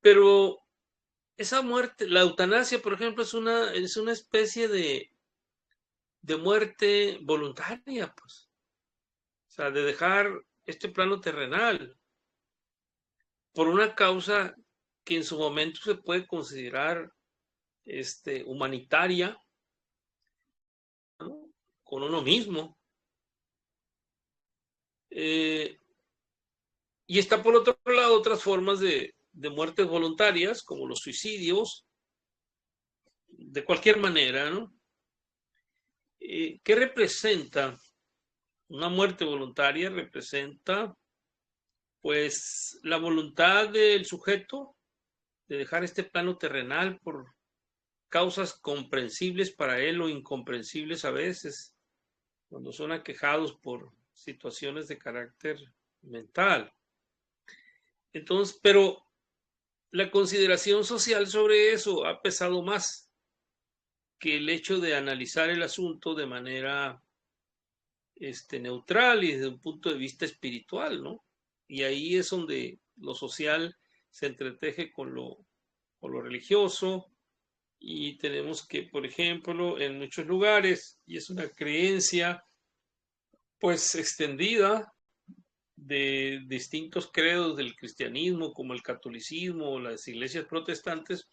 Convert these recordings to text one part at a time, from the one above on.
Pero esa muerte, la eutanasia, por ejemplo, es una especie de muerte voluntaria, pues. O sea, de dejar este plano terrenal por una causa que en su momento se puede considerar humanitaria, ¿no? Con uno mismo. Eh, y está por otro lado otras formas de muertes voluntarias, como los suicidios, de cualquier manera, ¿no? ¿Qué representa una muerte voluntaria? Representa, pues, la voluntad del sujeto de dejar este plano terrenal por causas comprensibles para él o incomprensibles a veces, cuando son aquejados por situaciones de carácter mental. Entonces, pero la consideración social sobre eso ha pesado más que el hecho de analizar el asunto de manera neutral y desde un punto de vista espiritual, ¿no? Y ahí es donde lo social se entreteje con lo religioso, y tenemos que, por ejemplo, en muchos lugares, y es una creencia pues extendida de distintos credos del cristianismo, como el catolicismo o las iglesias protestantes,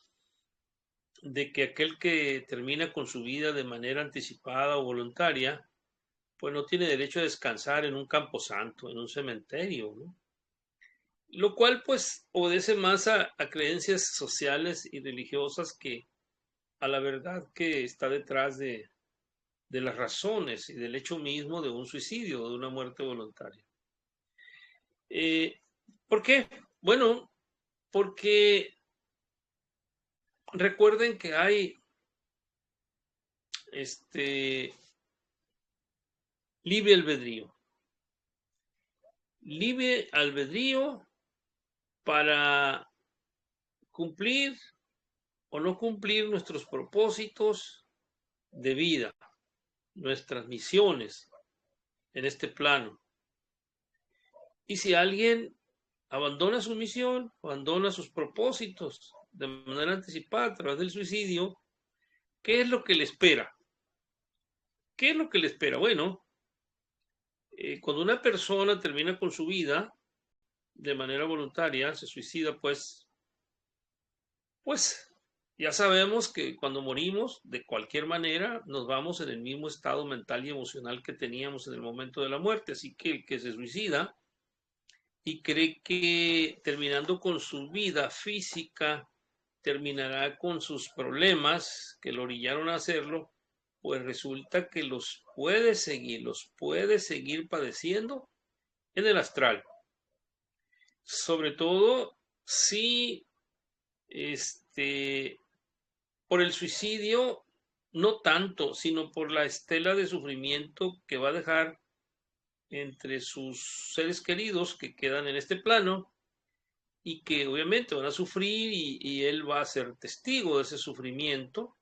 de que aquel que termina con su vida de manera anticipada o voluntaria, pues no tiene derecho a descansar en un camposanto, en un cementerio, ¿no? Lo cual pues obedece más a creencias sociales y religiosas que a la verdad que está detrás de las razones y del hecho mismo de un suicidio o de una muerte voluntaria. Eh, ¿Por qué? Bueno, porque recuerden que hay este libre albedrío. Libre albedrío para cumplir o no cumplir nuestros propósitos de vida, nuestras misiones en este plano. Y si alguien abandona su misión, abandona sus propósitos de manera anticipada a través del suicidio, ¿qué es lo que le espera? ¿Qué es lo que le espera? Bueno, cuando una persona termina con su vida de manera voluntaria, se suicida, pues ya sabemos que cuando morimos, de cualquier manera, nos vamos en el mismo estado mental y emocional que teníamos en el momento de la muerte. Así que el que se suicida y cree que terminando con su vida física, terminará con sus problemas que lo orillaron a hacerlo, pues resulta que los puede seguir padeciendo en el astral. Sobre todo si este por el suicidio, no tanto, sino por la estela de sufrimiento que va a dejar entre sus seres queridos que quedan en este plano y que obviamente van a sufrir y él va a ser testigo de ese sufrimiento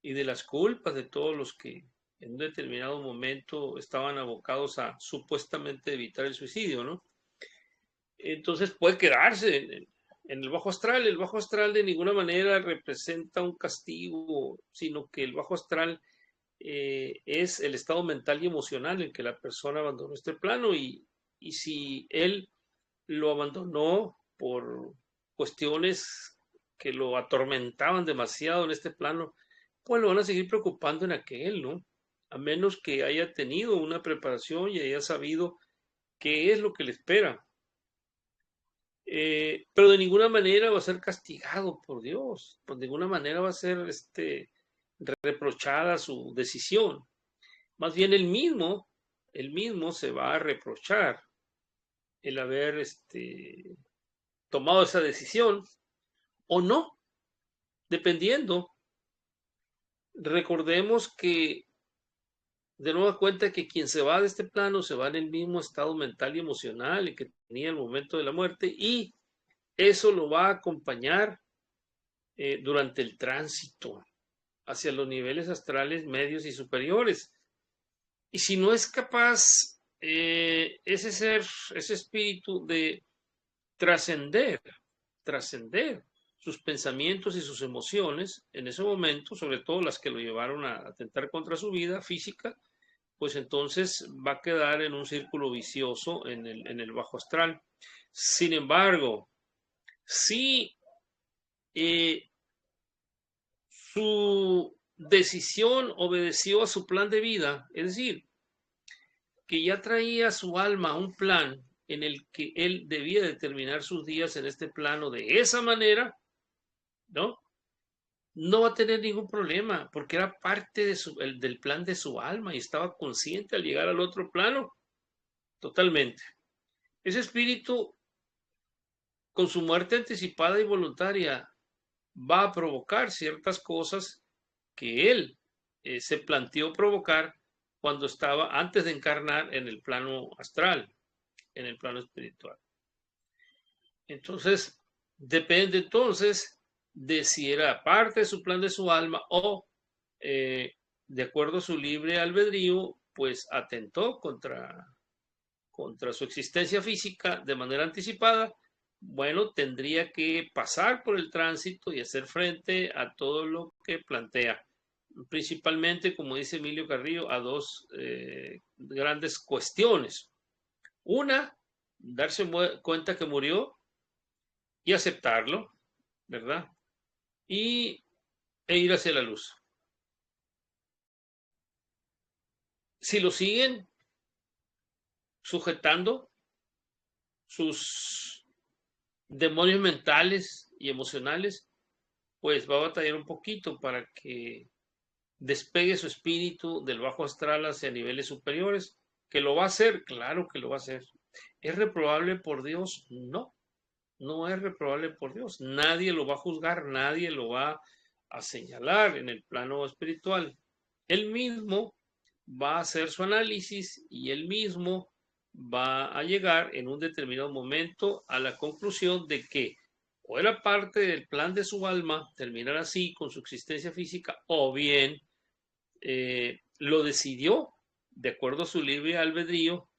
y de las culpas de todos los que en un determinado momento estaban abocados a supuestamente evitar el suicidio, ¿no? Entonces puede quedarse en el bajo astral. El bajo astral de ninguna manera representa un castigo, sino que el bajo astral es el estado mental y emocional en que la persona abandonó este plano y si él lo abandonó por cuestiones que lo atormentaban demasiado en este plano, pues lo van a seguir preocupando en aquel, ¿no? A menos que haya tenido una preparación y haya sabido qué es lo que le espera. Pero de ninguna manera va a ser castigado por Dios, pues de ninguna manera va a ser reprochada su decisión. Más bien él mismo se va a reprochar el haber tomado esa decisión o no, dependiendo. Recordemos que de nueva cuenta que quien se va de este plano se va en el mismo estado mental y emocional que tenía el momento de la muerte y eso lo va a acompañar durante el tránsito hacia los niveles astrales medios y superiores. Y si no es capaz ese ser, ese espíritu de trascender, trascender sus pensamientos y sus emociones en ese momento, sobre todo las que lo llevaron a atentar contra su vida física, pues entonces va a quedar en un círculo vicioso en el bajo astral. Sin embargo, si su decisión obedeció a su plan de vida, es decir, que ya traía su alma a un plan en el que él debía de terminar sus días en este plano de esa manera, ¿no? No va a tener ningún problema, porque era parte del plan de su alma y estaba consciente al llegar al otro plano, totalmente. Ese espíritu, con su muerte anticipada y voluntaria, va a provocar ciertas cosas que él se planteó provocar cuando estaba antes de encarnar en el plano astral, en el plano espiritual. Entonces, depende entonces de si era parte de su plan de su alma o, de acuerdo a su libre albedrío, pues atentó contra su existencia física de manera anticipada. Bueno, tendría que pasar por el tránsito y hacer frente a todo lo que plantea. Principalmente, como dice Emilio Carrillo, a dos grandes cuestiones. Una, darse cuenta que murió y aceptarlo, ¿verdad? E ir hacia la luz. Si lo siguen sujetando sus demonios mentales y emocionales, pues va a batallar un poquito para que despegue su espíritu del bajo astral hacia niveles superiores. ¿Que lo va a hacer? Claro que lo va a hacer. ¿Es reprobable por Dios? No, no es reprobable por Dios. Nadie lo va a juzgar, nadie lo va a señalar en el plano espiritual. Él mismo va a hacer su análisis y él mismo va a llegar en un determinado momento a la conclusión de que o era parte del plan de su alma terminar así con su existencia física, o bien lo decidió de acuerdo a su libre albedrío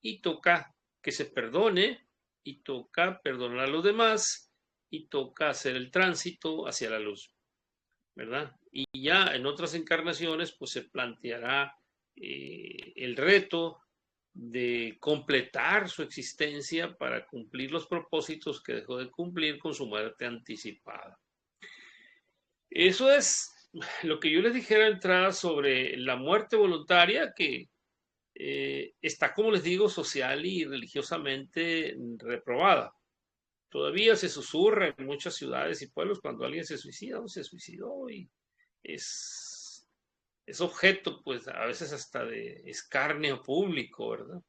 y toca que se perdone y toca perdonar a los demás y toca hacer el tránsito hacia la luz, ¿verdad? Y ya en otras encarnaciones pues se planteará el reto de completar su existencia para cumplir los propósitos que dejó de cumplir con su muerte anticipada. Eso es lo que yo les dijera de entrada sobre la muerte voluntaria, que está, como les digo, social y religiosamente reprobada. Todavía se susurra en muchas ciudades y pueblos cuando alguien se suicida o se suicidó, y es objeto, pues, a veces hasta de escarnio público, ¿verdad?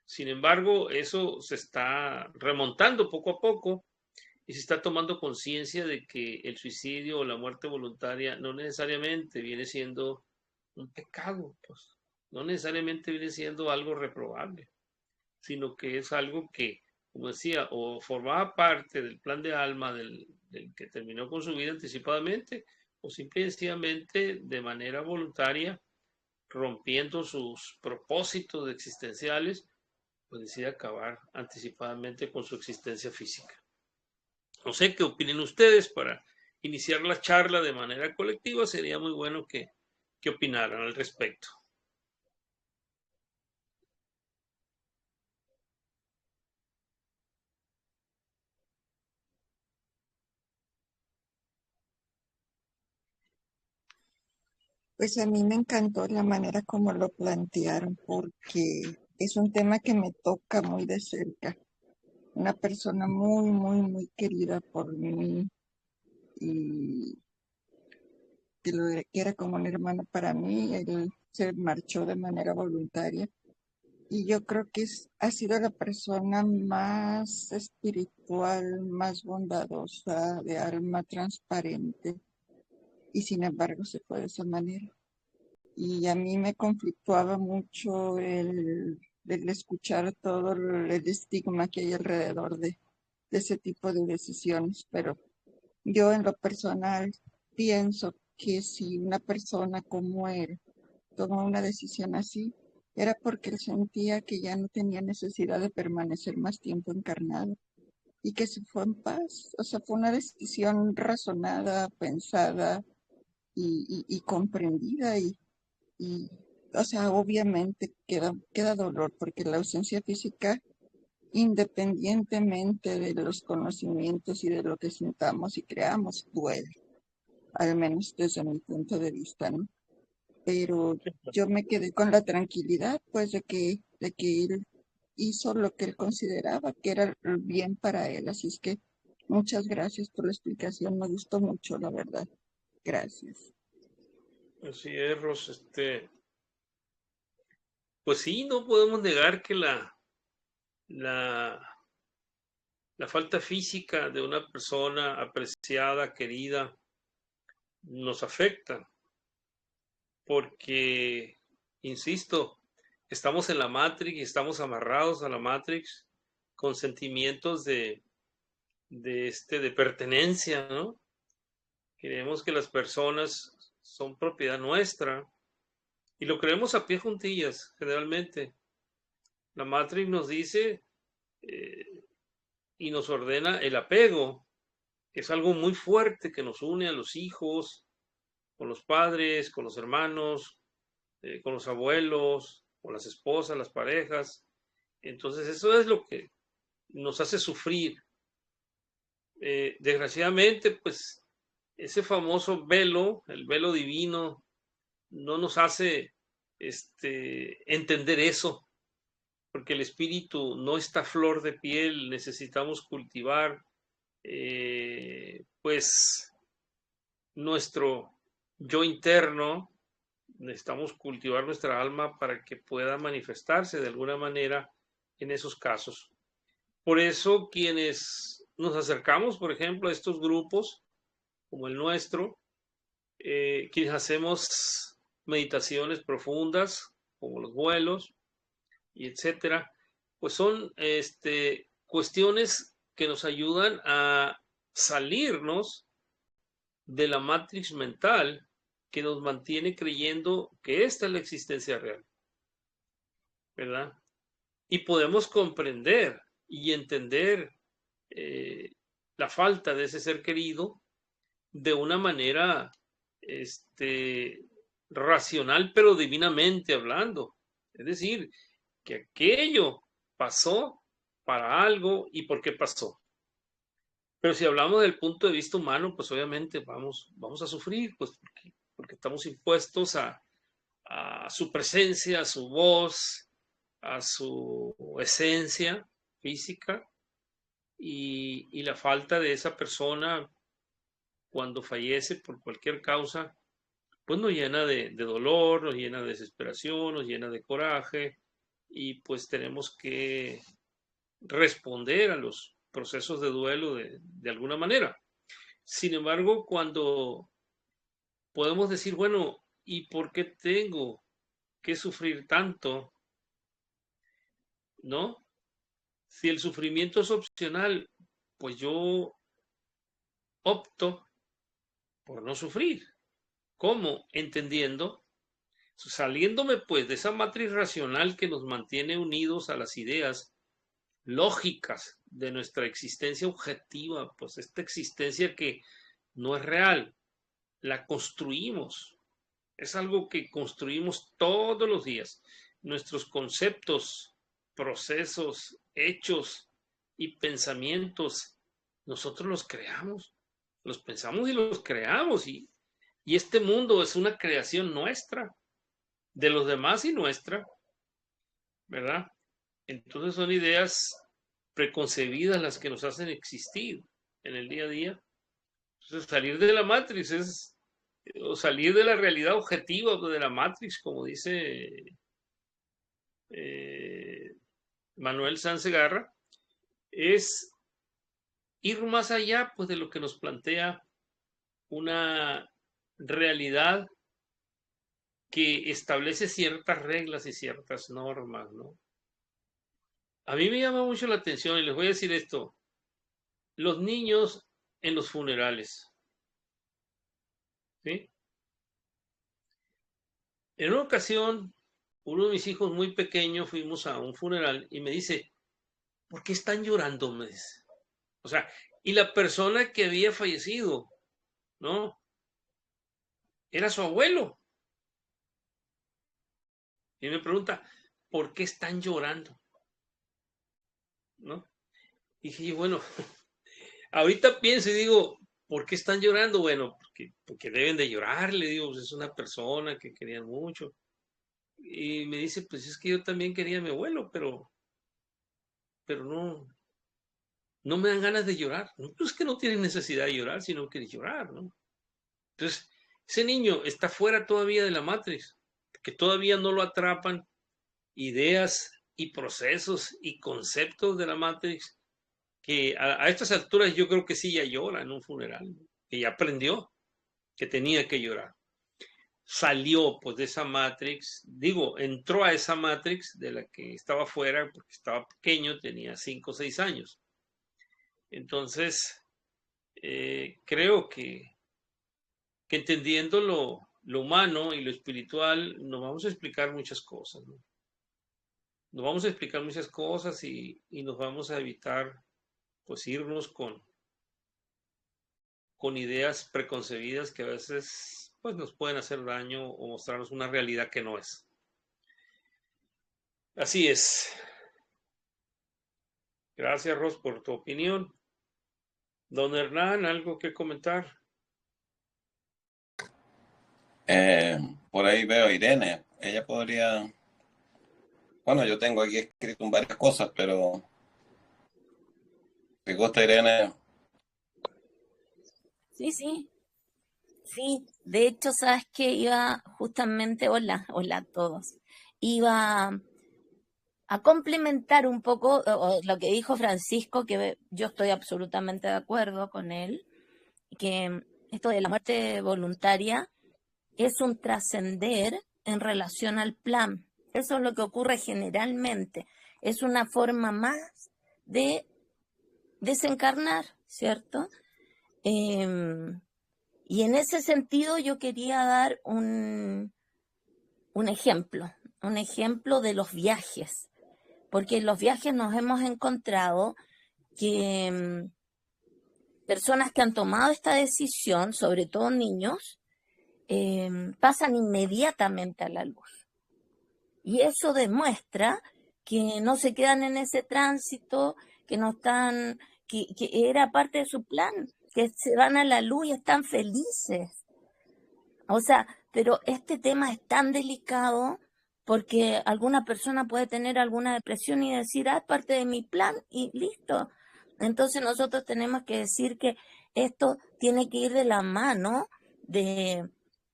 Sin embargo, eso se está remontando poco a poco y se está tomando conciencia de que el suicidio o la muerte voluntaria no necesariamente viene siendo un pecado, pues, no necesariamente viene siendo algo reprobable, sino que es algo que, como decía, o formaba parte del plan de alma del que terminó con su vida anticipadamente, o simplemente de manera voluntaria, rompiendo sus propósitos existenciales, pues decide acabar anticipadamente con su existencia física. No sé qué opinen ustedes para iniciar la charla de manera colectiva. Sería muy bueno que opinaran al respecto. Pues a mí me encantó la manera como lo plantearon, porque es un tema que me toca muy de cerca. Una persona muy, muy, muy querida por mí y que era como un hermano para mí, él se marchó de manera voluntaria. Y yo creo que ha sido la persona más espiritual, más bondadosa, de alma transparente, y sin embargo se fue de esa manera. Y a mí me conflictuaba mucho el escuchar todo el estigma que hay alrededor de ese tipo de decisiones, pero yo en lo personal pienso que si una persona como él tomó una decisión así, era porque él sentía que ya no tenía necesidad de permanecer más tiempo encarnado y que se fue en paz. O sea, fue una decisión razonada, pensada y comprendida y, o sea, obviamente queda dolor porque la ausencia física, independientemente de los conocimientos y de lo que sintamos y creamos, duele, al menos desde mi punto de vista, ¿no? Pero yo me quedé con la tranquilidad, pues, de que él hizo lo que él consideraba que era el bien para él. Así es que muchas gracias por la explicación, me gustó mucho, la verdad. Gracias. Así es, Ros, pues sí, no podemos negar que la, la falta física de una persona apreciada, querida, nos afecta, porque, insisto, estamos en la Matrix y estamos amarrados a la Matrix con sentimientos de pertenencia, ¿no? Creemos que las personas son propiedad nuestra y lo creemos a pie juntillas, generalmente. La Matrix nos dice eh, y nos ordena el apego, que es algo muy fuerte que nos une a los hijos, con los padres, con los hermanos, con los abuelos, con las esposas, las parejas. Entonces eso es lo que nos hace sufrir. Desgraciadamente, pues ese famoso velo, el velo divino, no nos hace entender eso, porque el espíritu no está a flor de piel, necesitamos cultivar pues nuestro yo interno, necesitamos cultivar nuestra alma para que pueda manifestarse de alguna manera en esos casos. Por eso quienes nos acercamos, por ejemplo, a estos grupos como el nuestro, quienes hacemos meditaciones profundas, como los vuelos, y etcétera, pues son cuestiones que nos ayudan a salirnos de la matrix mental que nos mantiene creyendo que esta es la existencia real, ¿verdad? Y podemos comprender y entender eh, la falta de ese ser querido de una manera racional, pero divinamente hablando. Es decir, que aquello pasó para algo y por qué pasó. Pero si hablamos del punto de vista humano, pues obviamente vamos a sufrir, pues porque estamos impuestos a su presencia, a su voz, a su esencia física y la falta de esa persona cuando fallece por cualquier causa, pues nos llena de dolor, nos llena de desesperación, nos llena de coraje y pues tenemos que responder a los procesos de duelo de alguna manera. Sin embargo, cuando podemos decir, bueno, ¿y por qué tengo que sufrir tanto? ¿No? Si el sufrimiento es opcional, pues yo opto por no sufrir. ¿Cómo? Entendiendo, saliéndome pues de esa matriz racional que nos mantiene unidos a las ideas lógicas de nuestra existencia objetiva, pues esta existencia que no es real, la construimos, es algo que construimos todos los días. Nuestros conceptos, procesos, hechos y pensamientos, nosotros los creamos, los pensamos y los creamos y este mundo es una creación nuestra, de los demás y nuestra, ¿verdad? Entonces son ideas preconcebidas las que nos hacen existir en el día a día. Entonces salir de la matriz es, o salir de la realidad objetiva de la matriz, como dice eh, Manuel Sansegarra, es ir más allá pues de lo que nos plantea una realidad que establece ciertas reglas y ciertas normas, ¿no? A mí me llama mucho la atención y les voy a decir esto, los niños en los funerales, ¿sí? En una ocasión, uno de mis hijos muy pequeño, fuimos a un funeral y me dice, ¿por qué están llorando? Me dice. O sea, y la persona que había fallecido, ¿no? Era su abuelo. Y me pregunta, ¿por qué están llorando? ¿No? Y dije, bueno, ahorita pienso y digo, ¿por qué están llorando? Bueno, porque deben de llorar, le digo, pues es una persona que querían mucho. Y me dice, pues es que yo también quería a mi abuelo, pero no me dan ganas de llorar. No es que no tienen necesidad de llorar, sino que de llorar, ¿no? Entonces, ese niño está fuera todavía de la Matrix, que todavía no lo atrapan ideas y procesos y conceptos de la Matrix, que a estas alturas yo creo que sí ya llora en un funeral, ¿no? Que ya aprendió que tenía que llorar. Salió pues de esa Matrix, digo, entró a esa Matrix de la que estaba fuera porque estaba pequeño, tenía 5 o 6 años. Entonces, creo que entendiendo lo humano y lo espiritual, nos vamos a explicar muchas cosas, ¿no? Nos vamos a explicar muchas cosas y nos vamos a evitar pues irnos con ideas preconcebidas que a veces pues nos pueden hacer daño o mostrarnos una realidad que no es. Así es. Gracias, Ros, por tu opinión. Don Hernán, ¿algo que comentar? Por ahí veo a Irene. Ella podría. Bueno, yo tengo aquí escrito varias cosas, pero si gusta, Irene. Sí, sí, sí. De hecho, sabes que iba justamente, hola a todos. Iba a complementar un poco lo que dijo Francisco, que yo estoy absolutamente de acuerdo con él, que esto de la muerte voluntaria es un trascender en relación al plan. Eso es lo que ocurre generalmente. Es una forma más de desencarnar, ¿cierto? Y en ese sentido yo quería dar un ejemplo de los viajes, porque en los viajes nos hemos encontrado que personas que han tomado esta decisión, sobre todo niños, pasan inmediatamente a la luz. Y eso demuestra que no se quedan en ese tránsito, que no están, que era parte de su plan, que se van a la luz y están felices. O sea, pero este tema es tan delicado porque alguna persona puede tener alguna depresión y decir, es parte de mi plan y listo. Entonces nosotros tenemos que decir que esto tiene que ir de la mano de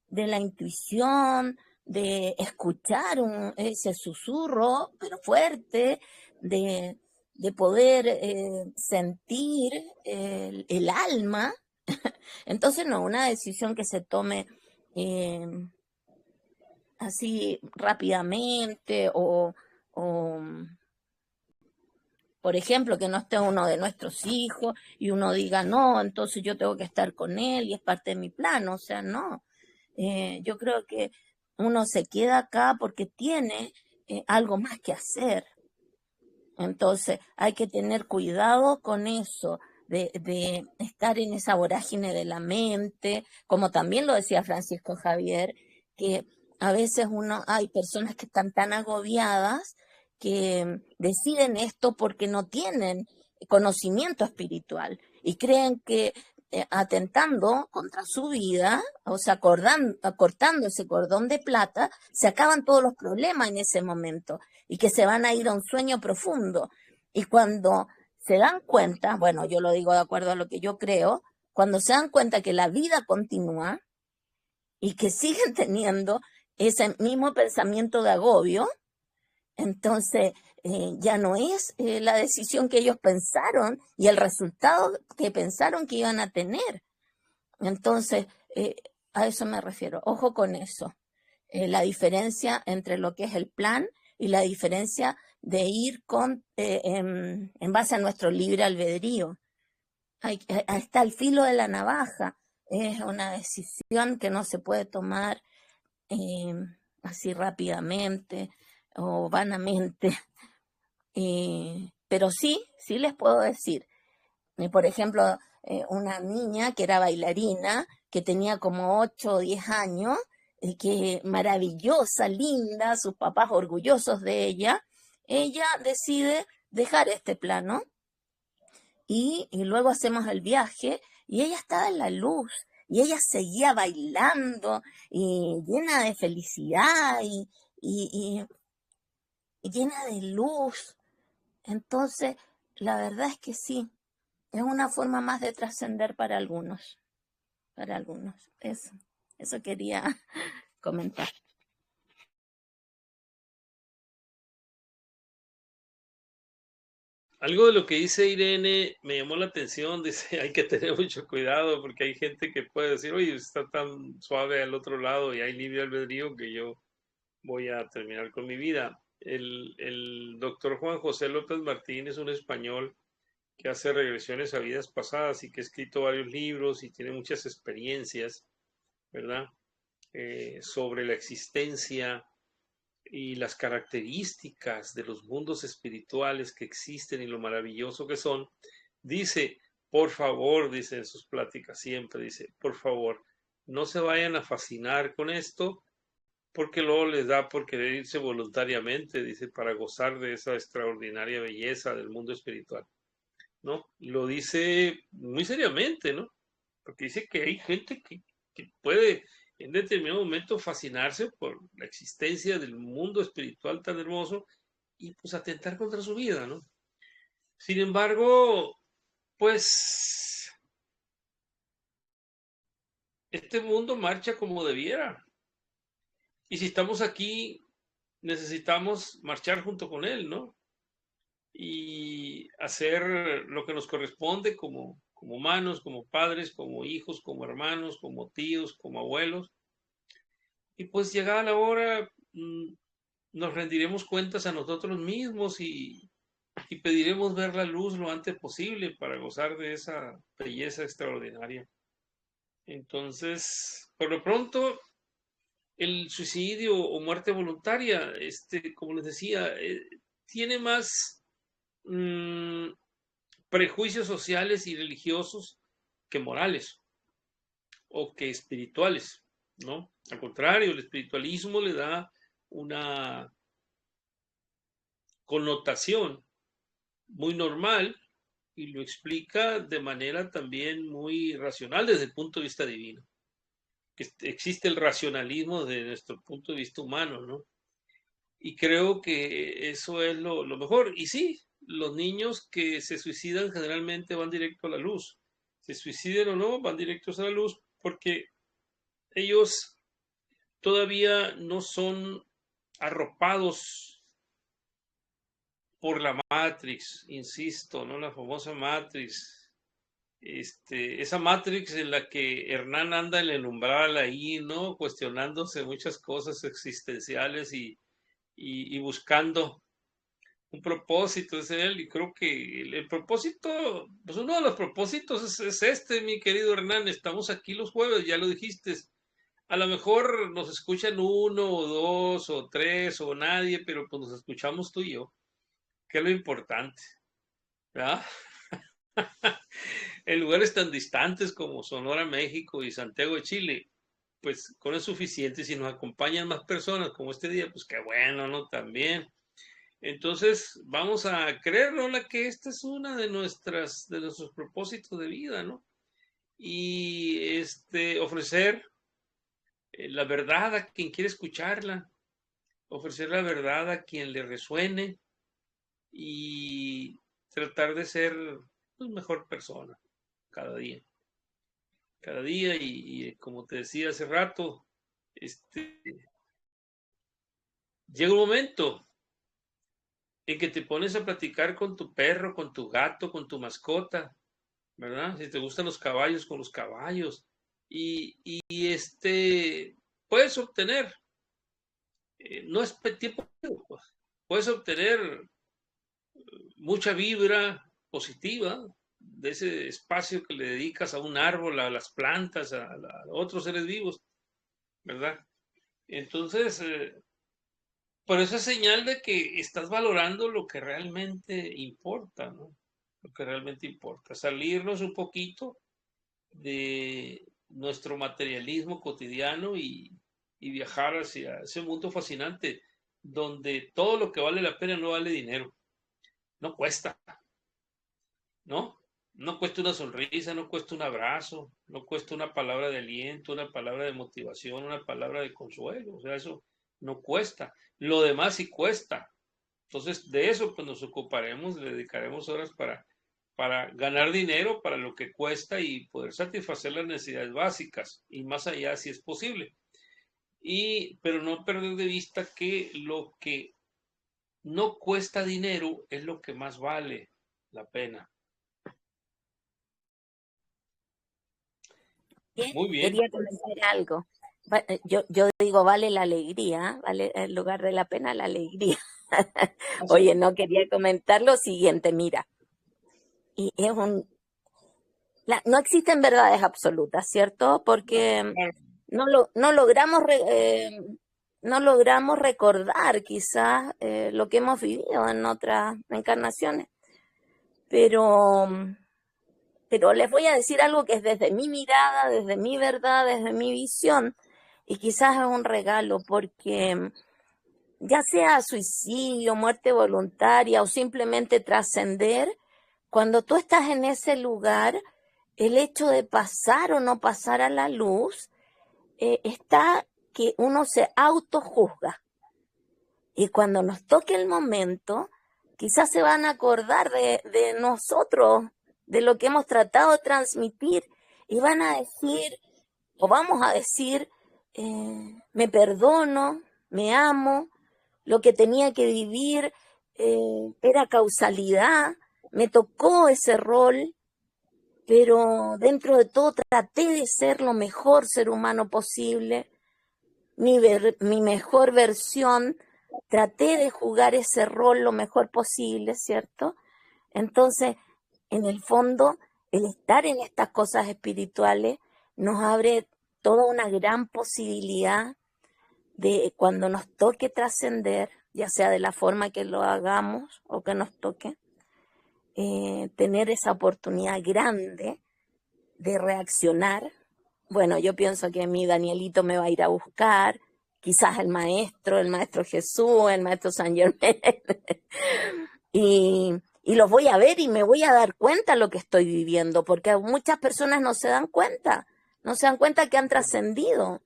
la intuición, de escuchar ese susurro, pero fuerte, de poder sentir el alma. Entonces no, una decisión que se tome así rápidamente o, por ejemplo, que no esté uno de nuestros hijos y uno diga, no, entonces yo tengo que estar con él y es parte de mi plan, o sea, no. Yo creo que uno se queda acá porque tiene algo más que hacer. Entonces hay que tener cuidado con eso, de estar en esa vorágine de la mente, como también lo decía Francisco Javier, que a veces hay personas que están tan agobiadas que deciden esto porque no tienen conocimiento espiritual y creen que atentando contra su vida, o sea, acortando ese cordón de plata, se acaban todos los problemas en ese momento y que se van a ir a un sueño profundo. Y cuando se dan cuenta, bueno, yo lo digo de acuerdo a lo que yo creo, cuando se dan cuenta que la vida continúa y que siguen teniendo ese mismo pensamiento de agobio, entonces ya no es la decisión que ellos pensaron y el resultado que pensaron que iban a tener. Entonces, a eso me refiero. Ojo con eso. La diferencia entre lo que es el plan y la diferencia de ir en base a nuestro libre albedrío. Está el filo de la navaja. Es una decisión que no se puede tomar así rápidamente o vanamente. Pero sí les puedo decir, por ejemplo, una niña que era bailarina, que tenía como 8 o 10 años, que maravillosa, linda, sus papás orgullosos de ella decide dejar este plano y luego hacemos el viaje y ella estaba en la luz y ella seguía bailando y llena de felicidad y llena de luz. Entonces, la verdad es que sí, es una forma más de trascender para algunos, para algunos. Eso quería comentar. Algo de lo que dice Irene me llamó la atención, dice, hay que tener mucho cuidado porque hay gente que puede decir, oye, está tan suave al otro lado y hay libre albedrío que yo voy a terminar con mi vida. El doctor Juan José López Martín es un español que hace regresiones a vidas pasadas y que ha escrito varios libros y tiene muchas experiencias, ¿verdad? Sobre la existencia y las características de los mundos espirituales que existen y lo maravilloso que son. Dice, por favor, dice en sus pláticas siempre, dice, por favor, no se vayan a fascinar con esto, porque luego les da por querer irse voluntariamente, dice, para gozar de esa extraordinaria belleza del mundo espiritual, ¿no? Lo dice muy seriamente, ¿no? Porque dice que hay gente que puede en determinado momento fascinarse por la existencia del mundo espiritual tan hermoso y pues atentar contra su vida, ¿no? Sin embargo, pues este mundo marcha como debiera. Y si estamos aquí, necesitamos marchar junto con él, ¿no? Y hacer lo que nos corresponde como humanos, como padres, como hijos, como hermanos, como tíos, como abuelos. Y pues llegada la hora, nos rendiremos cuentas a nosotros mismos y pediremos ver la luz lo antes posible para gozar de esa belleza extraordinaria. Entonces, por lo pronto, el suicidio o muerte voluntaria, como les decía, tiene más prejuicios sociales y religiosos que morales o que espirituales, ¿no? Al contrario, el espiritualismo le da una connotación muy normal y lo explica de manera también muy racional desde el punto de vista divino. Que existe el racionalismo desde nuestro punto de vista humano, ¿no? Y creo que eso es lo mejor. Y sí, los niños que se suicidan generalmente van directo a la luz. Se suiciden o no, van directos a la luz porque ellos todavía no son arropados por la Matrix, insisto, ¿no? La famosa Matrix. Esa Matrix en la que Hernán anda en el umbral ahí, ¿no? Cuestionándose muchas cosas existenciales y buscando un propósito, es él, y creo que el propósito, pues uno de los propósitos es este, mi querido Hernán, estamos aquí los jueves, ya lo dijiste, a lo mejor nos escuchan uno o dos o tres o nadie, pero pues nos escuchamos tú y yo, que es lo importante, ¿verdad? En lugares tan distantes como Sonora, México y Santiago de Chile, pues con es suficiente. Si nos acompañan más personas como este día, pues qué bueno, ¿no? También. Entonces, vamos a creer, Lola, que esta es una de nuestros propósitos de vida, ¿no? Y ofrecer la verdad a quien quiere escucharla, ofrecer la verdad a quien le resuene y tratar de ser pues, mejor persona cada día. Cada día y como te decía hace rato, llega un momento en que te pones a platicar con tu perro, con tu gato, con tu mascota, ¿verdad? Si te gustan los caballos, con los caballos. Y puedes obtener, no es tiempo, pues, puedes obtener mucha vibra positiva de ese espacio que le dedicas a un árbol, a las plantas, a otros seres vivos, ¿verdad? Entonces, por eso es señal de que estás valorando lo que realmente importa, ¿no? lo que realmente importa. Salirnos un poquito de nuestro materialismo cotidiano y viajar hacia ese mundo fascinante donde todo lo que vale la pena no vale dinero, no cuesta, ¿no? No cuesta una sonrisa, no cuesta un abrazo, no cuesta una palabra de aliento, una palabra de motivación, una palabra de consuelo. O sea, eso no cuesta. Lo demás sí cuesta. Entonces, de eso pues nos ocuparemos, le dedicaremos horas para ganar dinero, para lo que cuesta y poder satisfacer las necesidades básicas y más allá si es posible. Pero no perder de vista que lo que no cuesta dinero es lo que más vale la pena. Muy bien. Quería comentar algo. Yo digo, vale la alegría, vale en lugar de la pena, la alegría. Oye, no quería comentar lo siguiente, mira. Y es no existen verdades absolutas, ¿cierto? Porque no logramos recordar quizás lo que hemos vivido en otras encarnaciones. Pero les voy a decir algo que es desde mi mirada, desde mi verdad, desde mi visión, y quizás es un regalo, porque ya sea suicidio, muerte voluntaria o simplemente trascender, cuando tú estás en ese lugar, el hecho de pasar o no pasar a la luz, está que uno se autojuzga. Y cuando nos toque el momento, quizás se van a acordar de nosotros, de lo que hemos tratado de transmitir, y van a decir, o vamos a decir, me perdono, me amo, lo que tenía que vivir era causalidad, me tocó ese rol, pero dentro de todo traté de ser lo mejor ser humano posible, mi mejor versión, traté de jugar ese rol lo mejor posible, ¿cierto? Entonces, en el fondo, el estar en estas cosas espirituales nos abre toda una gran posibilidad de cuando nos toque trascender, ya sea de la forma que lo hagamos o que nos toque, tener esa oportunidad grande de reaccionar. Bueno, yo pienso que mi Danielito me va a ir a buscar, quizás el maestro Jesús, el maestro San Germán, y los voy a ver y me voy a dar cuenta de lo que estoy viviendo, porque muchas personas no se dan cuenta que han trascendido.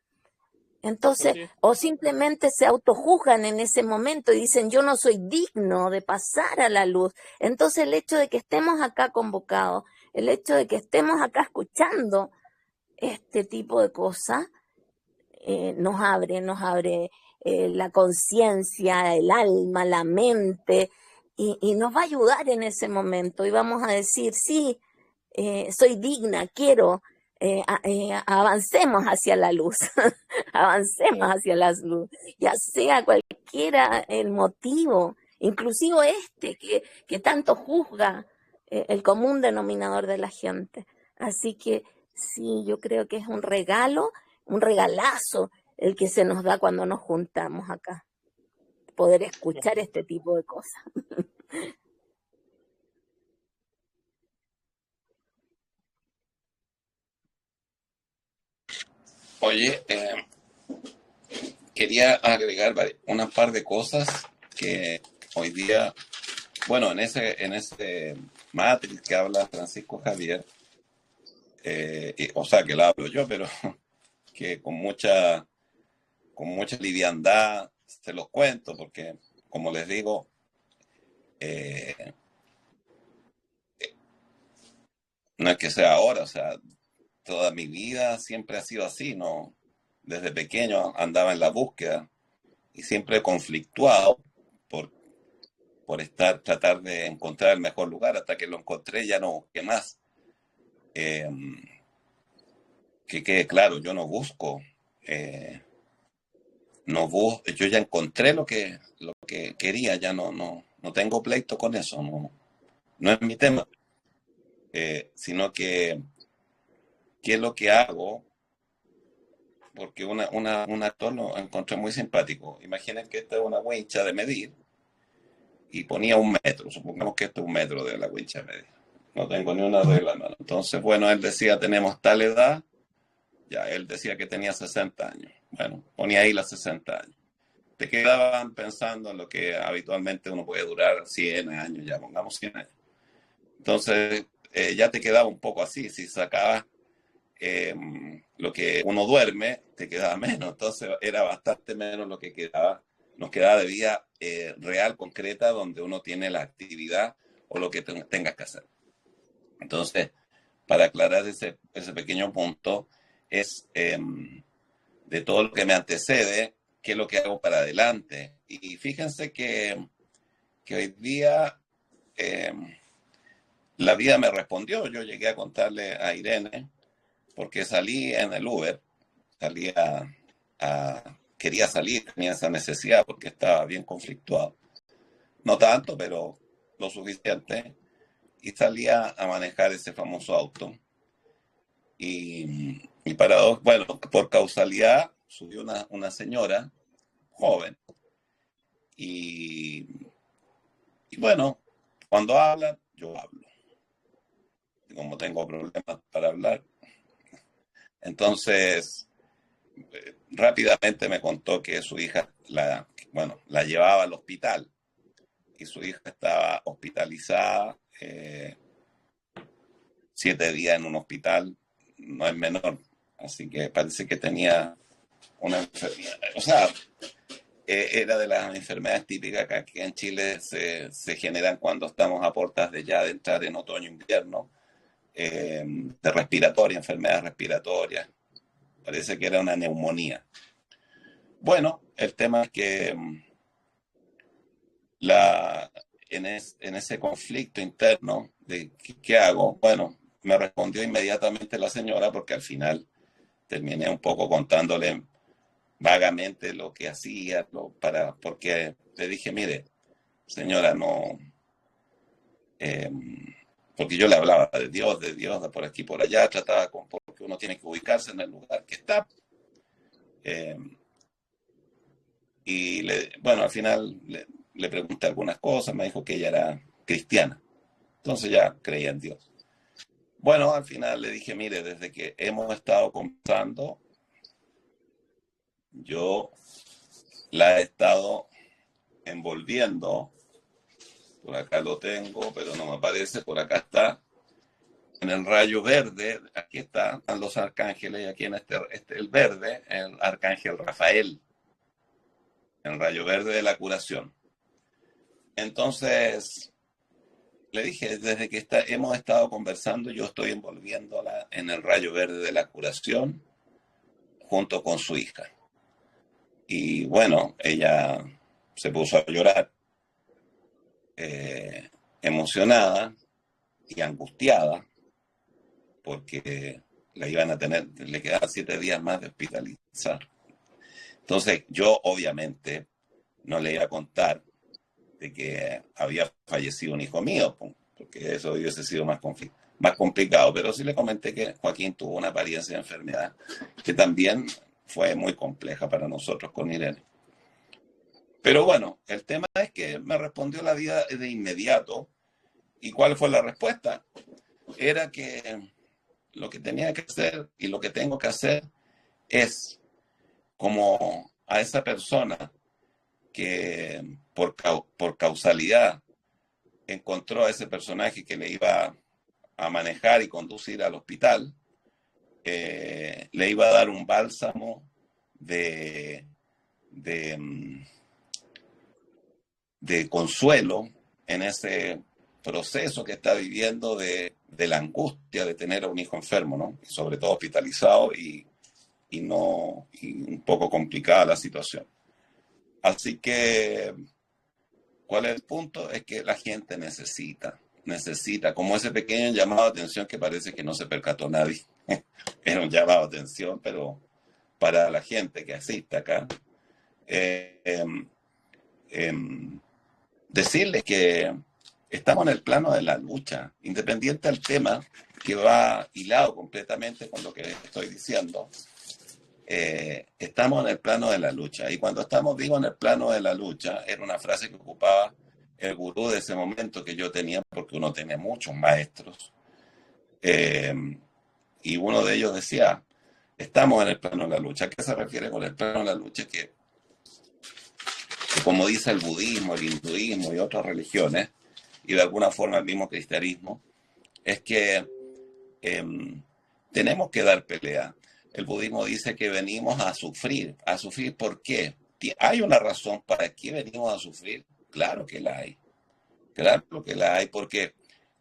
Entonces, o simplemente se autojuzgan en ese momento y dicen, yo no soy digno de pasar a la luz. Entonces, el hecho de que estemos acá convocados, el hecho de que estemos acá escuchando este tipo de cosas, nos abre la conciencia, el alma, la mente, y nos va a ayudar en ese momento. Y vamos a decir, sí, soy digna, quiero, avancemos hacia la luz, avancemos hacia la luz, ya sea cualquiera el motivo, inclusive que tanto juzga el común denominador de la gente. Así que sí, yo creo que es un regalo, un regalazo el que se nos da cuando nos juntamos acá, poder escuchar este tipo de cosas. Oye, quería agregar una par de cosas que hoy día, bueno, en ese Matrix que habla Francisco Javier, o sea, que la hablo yo, pero que con mucha liviandad se los cuento, porque, como les digo, no es que sea ahora, o sea, toda mi vida siempre ha sido así, ¿no? Desde pequeño andaba en la búsqueda y siempre he conflictuado por tratar de encontrar el mejor lugar, hasta que lo encontré ya no busqué más. Que quede claro, yo no busco, yo ya encontré lo que quería, ya no tengo pleito con eso, no es mi tema, sino que qué es lo que hago, porque un actor lo encontré muy simpático. Imaginen que esta es una wincha de medir y ponía 1 metro, supongamos que esto es 1 metro de la wincha de medir. no tengo ni una regla, hermano. Entonces, bueno, él decía, tenemos tal edad, ya, él decía que tenía 60 años. Bueno, ponía ahí las 60 años. Te quedaban pensando en lo que habitualmente uno puede durar 100 años, ya pongamos 100 años. Entonces, ya te quedaba un poco así, si sacabas lo que uno duerme, te quedaba menos, entonces era bastante menos lo que quedaba, nos quedaba de vida real, concreta, donde uno tiene la actividad o lo que tengas que hacer. Entonces, para aclarar ese pequeño punto, es de todo lo que me antecede, qué es lo que hago para adelante. Y fíjense que hoy día la vida me respondió. Yo llegué a contarle a Irene, porque salí en el Uber, quería salir, tenía esa necesidad porque estaba bien conflictuado. No tanto, pero lo suficiente. Y salía a manejar ese famoso auto. Y bueno, por causalidad subió una señora joven. Y bueno, cuando hablan, yo hablo. Y como tengo problemas para hablar, entonces rápidamente me contó que su hija la llevaba al hospital y su hija estaba hospitalizada 7 días en un hospital, no es menor, así que parece que tenía una enfermedad, o sea, era de las enfermedades típicas que aquí en Chile se generan cuando estamos a puertas de entrar en otoño-invierno, de respiratoria, enfermedades respiratorias. Parece que era una neumonía. Bueno, el tema es que en ese conflicto interno de ¿qué hago? Bueno, me respondió inmediatamente la señora, porque al final terminé un poco contándole vagamente lo que hacía, porque le dije, mire, señora, no, porque yo le hablaba de Dios, de por aquí, por allá, trataba porque uno tiene que ubicarse en el lugar que está. Y bueno, al final le pregunté algunas cosas, me dijo que ella era cristiana, entonces ya creía en Dios. Bueno, al final le dije, mire, desde que hemos estado conversando, yo la he estado envolviendo, por acá lo tengo, pero no me aparece, por acá está, en el rayo verde, aquí están los arcángeles, y aquí en el verde, el arcángel Rafael, el rayo verde de la curación. Entonces, le dije, desde que hemos estado conversando, yo estoy envolviéndola en el rayo verde de la curación, junto con su hija. Y bueno, ella se puso a llorar, emocionada y angustiada, porque le quedaban 7 días más de hospitalizar. Entonces, yo obviamente no le iba a contar de que había fallecido un hijo mío, porque eso hubiese sido más complicado, pero sí le comenté que Joaquín tuvo una apariencia de enfermedad que también fue muy compleja para nosotros con Irene. Pero bueno, el tema es que me respondió la vida de inmediato. ¿Y cuál fue la respuesta? Era que lo que tenía que hacer y lo que tengo que hacer es, como a esa persona que por causalidad encontró a ese personaje que le iba a manejar y conducir al hospital, le iba a dar un bálsamo de consuelo en ese proceso que está viviendo de la angustia de tener a un hijo enfermo, ¿no? Y sobre todo hospitalizado y un poco complicada la situación. Así que, ¿cuál es el punto? Es que la gente necesita, como ese pequeño llamado de atención que parece que no se percató nadie. Era un llamado de atención, pero para la gente que asiste acá, decirles que estamos en el plano de la lucha, independiente del tema, que va hilado completamente con lo que estoy diciendo. Estamos en el plano de la lucha. Y cuando digo en el plano de la lucha, era una frase que ocupaba el gurú de ese momento que yo tenía, porque uno tenía muchos maestros, y uno de ellos decía, estamos en el plano de la lucha. ¿A qué se refiere con el plano de la lucha? Que como dice el budismo, el hinduismo y otras religiones, y de alguna forma el mismo cristianismo, es que tenemos que dar pelea. El budismo dice que venimos a sufrir. ¿A sufrir por qué? ¿Hay una razón para qué venimos a sufrir? Claro que la hay. Claro que la hay, porque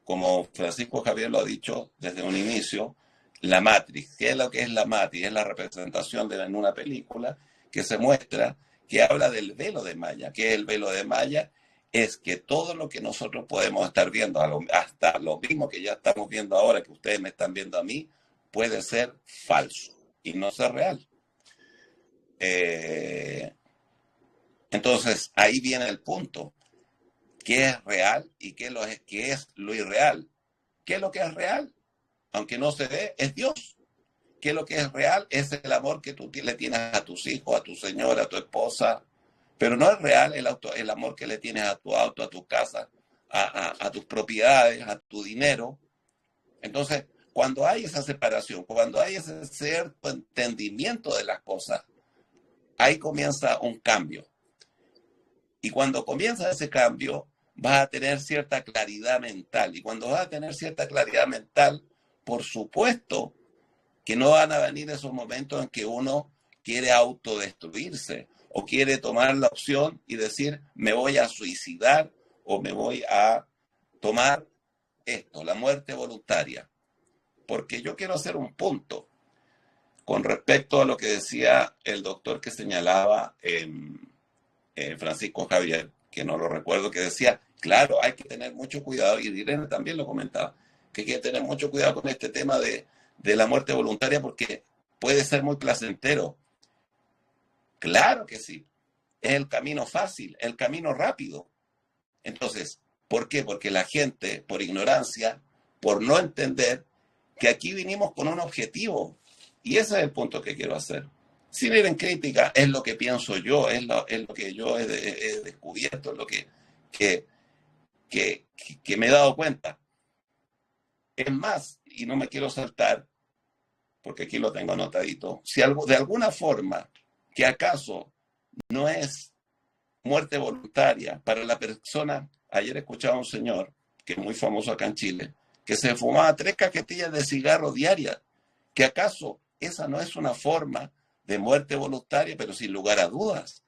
como Francisco Javier lo ha dicho desde un inicio, la Matrix, ¿qué es lo que es la Matrix? Es la representación en una película que se muestra, que habla del velo de Maya. ¿Qué es el velo de Maya? Es que todo lo que nosotros podemos estar viendo, hasta lo mismo que ya estamos viendo ahora, que ustedes me están viendo a mí, puede ser falso y no ser real. Entonces, ahí viene el punto. ¿Qué es real y qué es lo irreal? ¿Qué es lo que es real? Aunque no se ve, es Dios. ¿Qué es lo que es real? Es el amor que tú le tienes a tus hijos, a tu señora, a tu esposa. Pero no es real el amor que le tienes a tu auto, a tu casa, a tus propiedades, a tu dinero. Entonces, cuando hay esa separación, cuando hay ese cierto entendimiento de las cosas, ahí comienza un cambio. Y cuando comienza ese cambio, vas a tener cierta claridad mental. Y cuando vas a tener cierta claridad mental, por supuesto que no van a venir esos momentos en que uno quiere autodestruirse o quiere tomar la opción y decir, me voy a suicidar o me voy a tomar esto, la muerte voluntaria. Porque yo quiero hacer un punto con respecto a lo que decía el doctor que señalaba Francisco Javier, que no lo recuerdo, que decía, claro, hay que tener mucho cuidado, y Irene también lo comentaba, que hay que tener mucho cuidado con este tema de la muerte voluntaria porque puede ser muy placentero. Claro que sí, es el camino fácil, el camino rápido. Entonces, ¿por qué? Porque la gente, por ignorancia, por no entender que aquí vinimos con un objetivo, y ese es el punto que quiero hacer. Sin ir en crítica, es lo que pienso yo, es lo que yo he descubierto, es lo que me he dado cuenta. Es más, y no me quiero saltar, porque aquí lo tengo anotadito, si de alguna forma, que acaso no es muerte voluntaria para la persona, ayer escuchaba a un señor, que es muy famoso acá en Chile, que se fumaba 3 cajetillas de cigarro diarias, que acaso esa no es una forma de muerte voluntaria, pero sin lugar a dudas,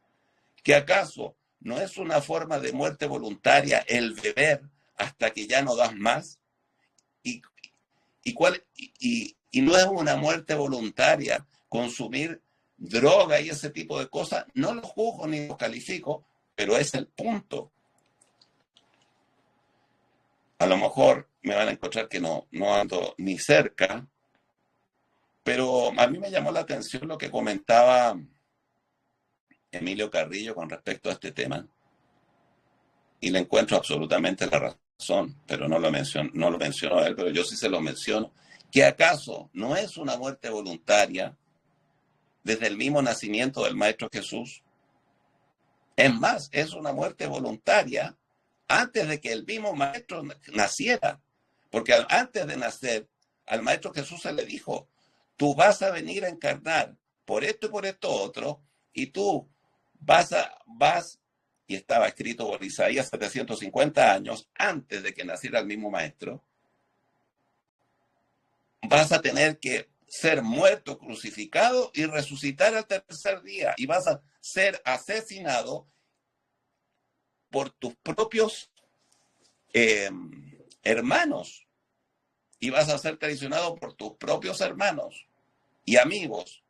que acaso no es una forma de muerte voluntaria el beber hasta que ya no das más, y no es una muerte voluntaria consumir droga y ese tipo de cosas. No lo juzgo ni lo califico, pero es el punto. A lo mejor me van a encontrar que no ando ni cerca, pero a mí me llamó la atención lo que comentaba Emilio Carrillo con respecto a este tema, y le encuentro absolutamente la razón, pero no lo mencionó él, pero yo sí se lo menciono, que acaso no es una muerte voluntaria desde el mismo nacimiento del Maestro Jesús. Es más, es una muerte voluntaria antes de que el mismo Maestro naciera, porque antes de nacer, al Maestro Jesús se le dijo, tú vas a venir a encarnar por esto y por esto otro, y tú vas, y estaba escrito por Isaías 750 años antes de que naciera el mismo Maestro, vas a tener que ser muerto, crucificado y resucitar al tercer día, y vas a ser asesinado por tus propios hermanos, y vas a ser traicionado por tus propios hermanos y amigos.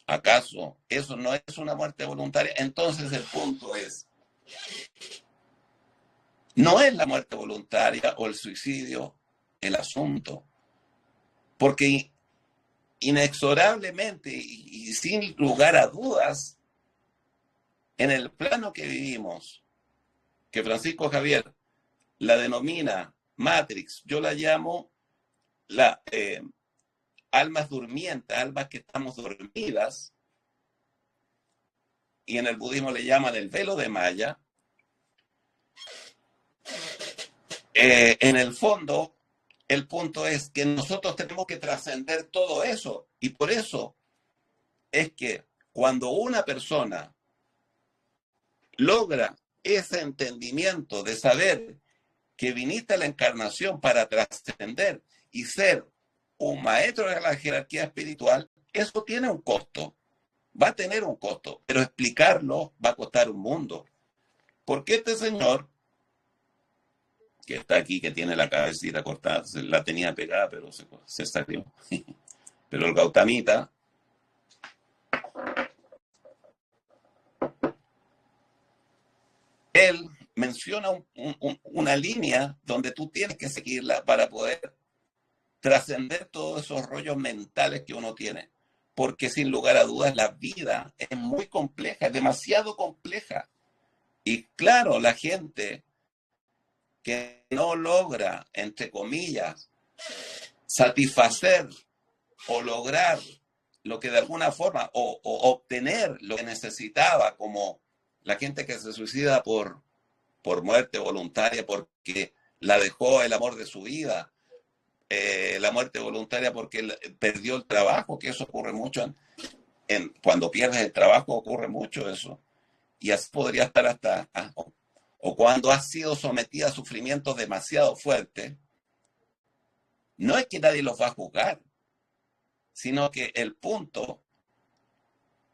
¿Acaso eso no es una muerte voluntaria? Entonces el punto es, no es la muerte voluntaria o el suicidio el asunto, porque inexorablemente y sin lugar a dudas, en el plano que vivimos, que Francisco Javier la denomina Matrix, yo la llamo almas durmientes, almas que estamos dormidas, y en el budismo le llaman el velo de Maya. En el fondo, el punto es que nosotros tenemos que trascender todo eso. Y por eso es que cuando una persona logra ese entendimiento de saber que viniste a la encarnación para trascender y ser un maestro de la jerarquía espiritual, eso tiene un costo, va a tener un costo, pero explicarlo va a costar un mundo. Porque este señor, que está aquí, que tiene la cabecita cortada, la tenía pegada, pero se salió. Pero el Gautamita, él menciona una línea donde tú tienes que seguirla para poder trascender todos esos rollos mentales que uno tiene. Porque sin lugar a dudas la vida es muy compleja, es demasiado compleja. Y claro, la gente que no logra, entre comillas, satisfacer o lograr lo que de alguna forma, o obtener lo que necesitaba, como la gente que se suicida por muerte voluntaria porque la dejó el amor de su vida, la muerte voluntaria porque perdió el trabajo, que eso ocurre mucho, cuando pierdes el trabajo ocurre mucho eso, y así podría estar hasta, o cuando has sido sometida a sufrimientos demasiado fuertes. No es que nadie los va a juzgar, sino que el punto,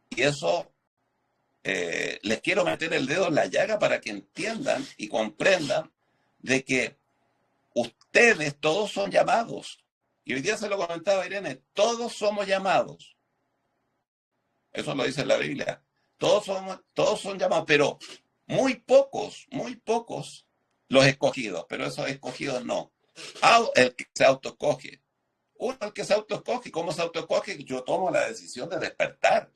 y eso les quiero meter el dedo en la llaga para que entiendan y comprendan de que ustedes todos son llamados. Y hoy día se lo comentaba Irene, todos somos llamados. Eso lo dice la Biblia. Todos son llamados, pero muy pocos los escogidos, pero esos escogidos no. El que se autoescoge. Uno, el que se autoescoge. ¿Cómo se autoescoge? Yo tomo la decisión de despertar.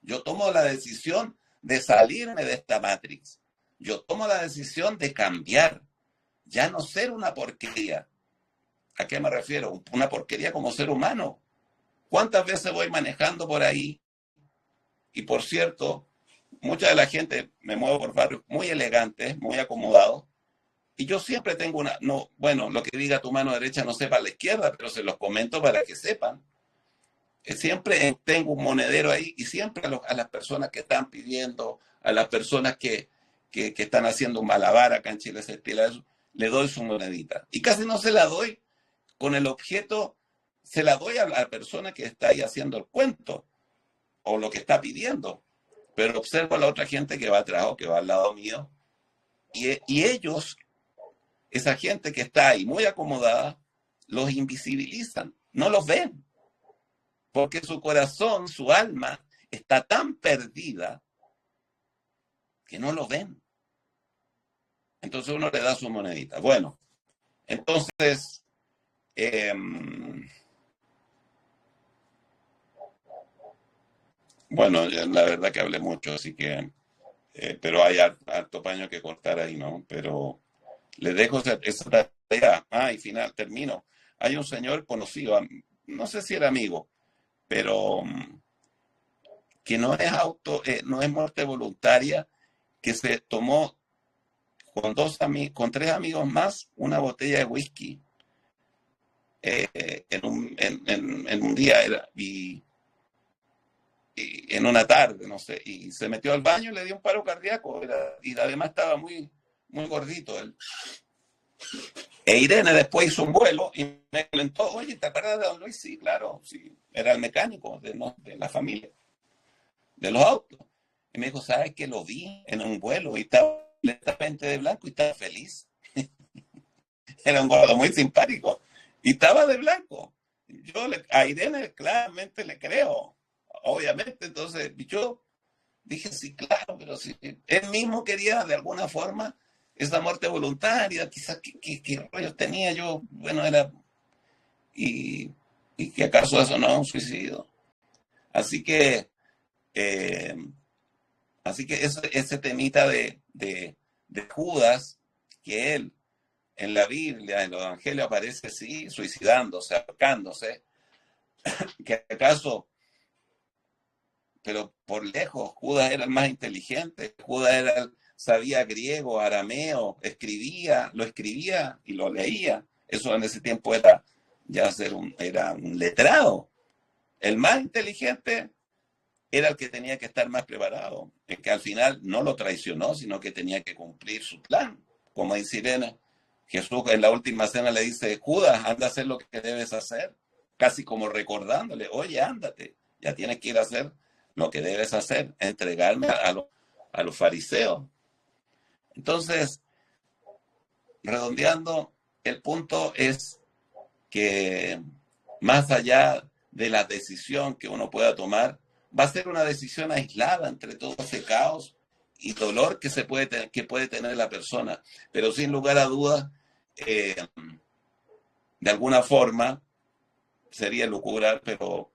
Yo tomo la decisión de salirme de esta Matrix. Yo tomo la decisión de cambiar. Ya no ser una porquería. ¿A qué me refiero? Una porquería como ser humano. ¿Cuántas veces voy manejando por ahí? Y por cierto, mucha de la gente, me muevo por barrios muy elegantes, muy acomodados, y yo siempre tengo lo que diga tu mano derecha no sepa la izquierda, pero se los comento para que sepan. Siempre tengo un monedero ahí y siempre a las personas que están pidiendo, a las personas que están haciendo un malabar acá en Chile, le doy su monedita. Y casi no se la doy con el objeto, se la doy a la persona que está ahí haciendo el cuento o lo que está pidiendo. Pero observo a la otra gente que va atrás o que va al lado mío y ellos, esa gente que está ahí muy acomodada, los invisibilizan, no los ven. Porque su corazón, su alma, está tan perdida que no lo ven. Entonces uno le da su monedita. Bueno, entonces, bueno, la verdad que hablé mucho, así que, pero hay harto paño que cortar ahí, ¿no? Pero les dejo esa tarea. Y final, termino. Hay un señor conocido, no sé si era amigo, pero que no es muerte voluntaria, que se tomó con 3 amigos más una botella de whisky en un día y en una tarde, no sé, y se metió al baño y le dio un paro cardíaco, y además estaba muy, muy gordito él. E Irene después hizo un vuelo y me comentó, oye, ¿te acuerdas de don Luis? Sí, claro, sí, era el mecánico de la familia, de los autos. Y me dijo, ¿sabes que lo vi en un vuelo y estaba completamente de blanco y estaba feliz? Era un gordo muy simpático y estaba de blanco. A Irene claramente le creo, obviamente. Entonces yo dije, sí, claro, pero si él mismo quería de alguna forma esa muerte voluntaria, quizás qué rollos tenía yo, bueno, y que acaso eso no es un suicidio. Así que ese temita de Judas, que él en la Biblia, en los evangelios aparece así, suicidándose, ahorcándose, que acaso, pero por lejos, Judas era el más inteligente, Judas era sabía griego, arameo, lo escribía y lo leía. Eso en ese tiempo era ya era un letrado. El más inteligente era el que tenía que estar más preparado, el que al final no lo traicionó, sino que tenía que cumplir su plan. Como dice Irene, Jesús en la última cena le dice, Judas, anda a hacer lo que debes hacer, casi como recordándole, oye, ándate, ya tienes que ir a hacer lo que debes hacer, entregarme a los fariseos. Entonces, redondeando, el punto es que más allá de la decisión que uno pueda tomar, va a ser una decisión aislada entre todo ese caos y dolor que puede tener la persona. Pero sin lugar a dudas, de alguna forma, sería lucurar, pero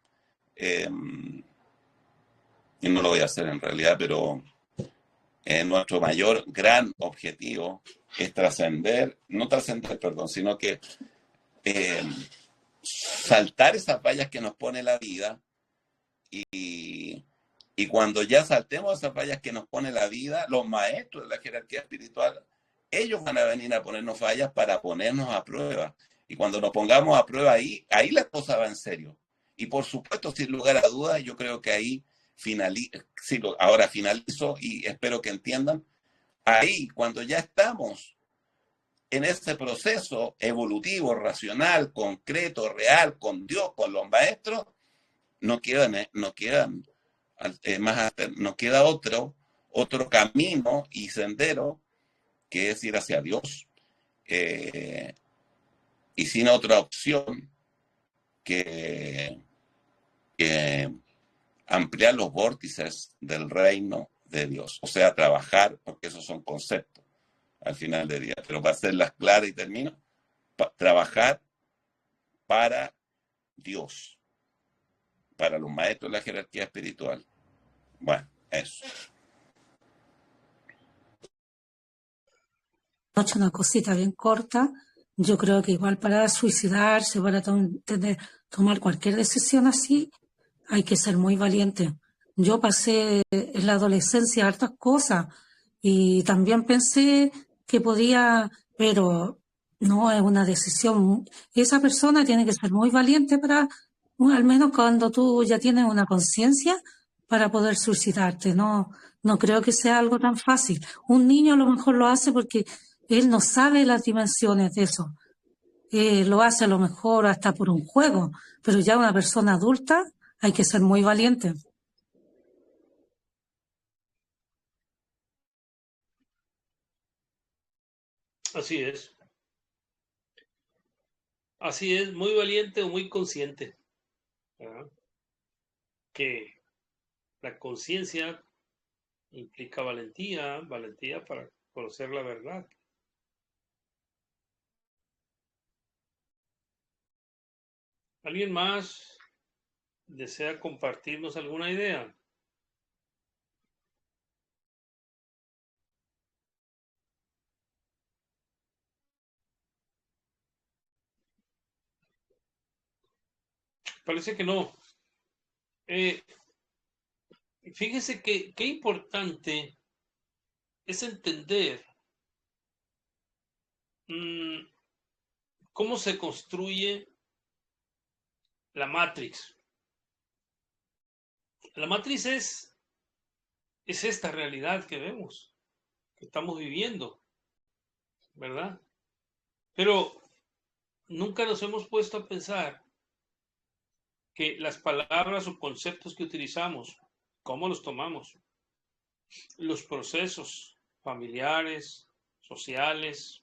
y no lo voy a hacer en realidad, pero nuestro mayor gran objetivo es sino que saltar esas vallas que nos pone la vida y cuando ya saltemos esas vallas que nos pone la vida, los maestros de la jerarquía espiritual, ellos van a venir a ponernos fallas para ponernos a prueba. Y cuando nos pongamos a prueba ahí la cosa va en serio. Y por supuesto, sin lugar a dudas, yo creo que ahí ahora finalizo y espero que entiendan. Ahí, cuando ya estamos en este proceso evolutivo, racional, concreto, real, con Dios, con los maestros, no queda otro camino y sendero que es ir hacia Dios, y sin otra opción que ampliar los vórtices del reino de Dios, o sea, trabajar, porque esos son conceptos al final del día, pero para hacerlas claras y termino, trabajar para Dios, para los maestros de la jerarquía espiritual. Bueno, eso. Una cosita bien corta. Yo creo que igual para suicidarse, para tomar cualquier decisión así, hay que ser muy valiente. Yo pasé en la adolescencia hartas cosas y también pensé que podía, pero no es una decisión. Esa persona tiene que ser muy valiente al menos cuando tú ya tienes una conciencia, para poder suicidarte. No creo que sea algo tan fácil. Un niño a lo mejor lo hace porque él no sabe las dimensiones de eso. Lo hace a lo mejor hasta por un juego, pero ya una persona adulta hay que ser muy valiente. Así es. Así es, muy valiente o muy consciente, ¿verdad? Que la conciencia implica valentía para conocer la verdad. ¿Alguien más desea compartirnos alguna idea? Parece que no. Fíjese que qué importante es entender cómo se construye la Matrix. La Matrix es esta realidad que vemos, que estamos viviendo, ¿verdad? Pero nunca nos hemos puesto a pensar que las palabras o conceptos que utilizamos, cómo los tomamos, los procesos familiares, sociales,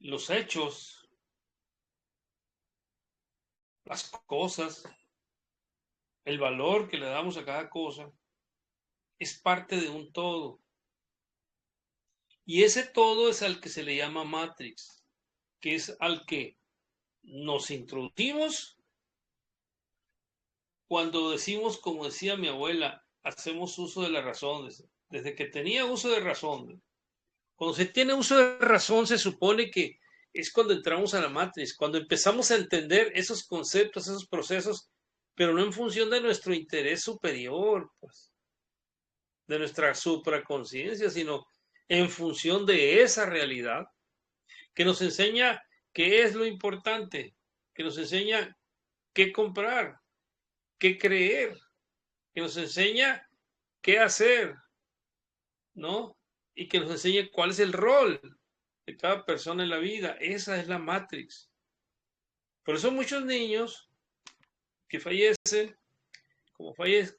los hechos, las cosas, el valor que le damos a cada cosa, es parte de un todo. Y ese todo es al que se le llama Matrix, que es al que nos introducimos cuando decimos, como decía mi abuela, hacemos uso de la razón. Desde que tenía uso de razón. Cuando se tiene uso de razón, se supone que es cuando entramos a la Matrix, cuando empezamos a entender esos conceptos, esos procesos, pero no en función de nuestro interés superior, pues. de nuestra supraconciencia, sino en función de esa realidad que nos enseña qué es lo importante, que nos enseña qué comprar, qué creer, que nos enseña qué hacer, ¿no? Y que nos enseñe cuál es el rol de cada persona en la vida. Esa es la Matrix. Por eso muchos niños que fallecen, como fallecen,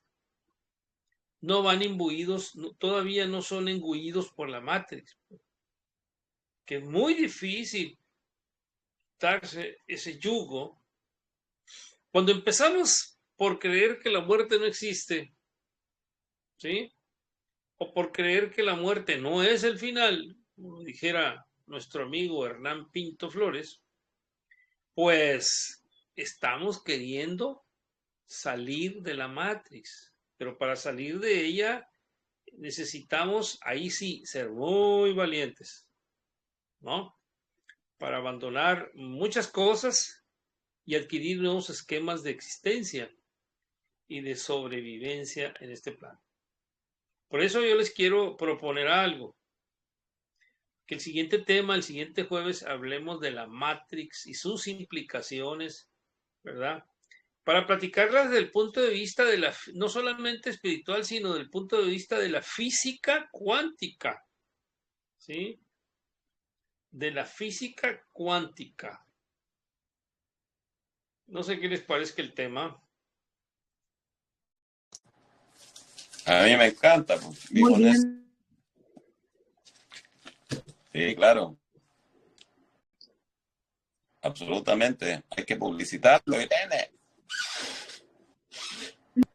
no van imbuidos, todavía no son engullidos por la Matrix. Que es muy difícil quitarse ese yugo. Cuando empezamos por creer que la muerte no existe, ¿sí? O por creer que la muerte no es el final, como dijera nuestro amigo Hernán Pinto Flores, pues estamos queriendo salir de la Matrix, pero para salir de ella necesitamos, ahí sí, ser muy valientes, ¿no? Para abandonar muchas cosas y adquirir nuevos esquemas de existencia y de sobrevivencia en este plano. Por eso yo les quiero proponer algo, que el siguiente tema, el siguiente jueves, hablemos de la Matrix y sus implicaciones, ¿verdad? Para platicarlas desde el punto de vista de la, no solamente espiritual, sino del punto de vista de la física cuántica, ¿sí? De la física cuántica. No sé qué les parece el tema. A mí me encanta, pues, Muy vivo en eso. bien. Sí, claro, absolutamente. Hay que publicitarlo, Irene.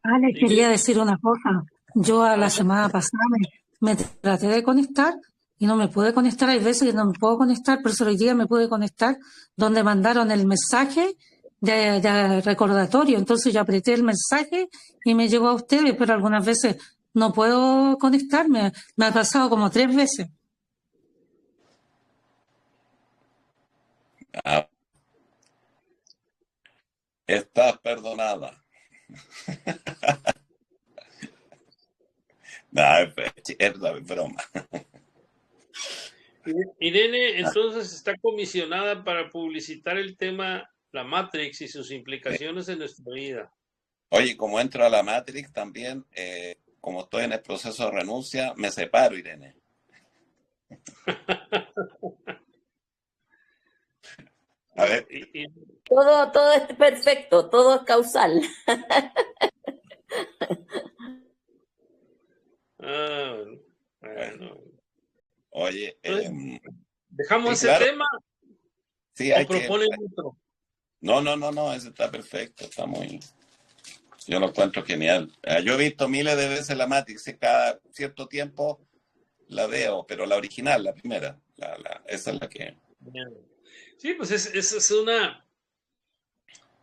Ale, Sí, quería decir una cosa. Yo a la semana pasada me traté de conectar y no me pude conectar. Hay veces que no me puedo conectar, pero solo hoy día me pude conectar donde mandaron el mensaje de recordatorio. Entonces yo apreté el mensaje y me llegó a ustedes, pero algunas veces no puedo conectarme. Me ha pasado como 3 veces. Ah, estás perdonada. No, es broma. Irene, entonces está comisionada para publicitar el tema la Matrix y sus implicaciones en nuestra vida. Oye, como entro a la Matrix también, como estoy en el proceso de renuncia, me separo, Irene. A ver, Todo es perfecto, todo es causal. Bueno. Oye, ¿Dejamos sí, ese claro, tema sí, o hay que... proponen otro? No, ese está perfecto, está muy... Yo lo encuentro genial. Yo he visto miles de veces la Matrix, y cada cierto tiempo la veo, pero la original, la primera, esa es la que... Sí, pues es una...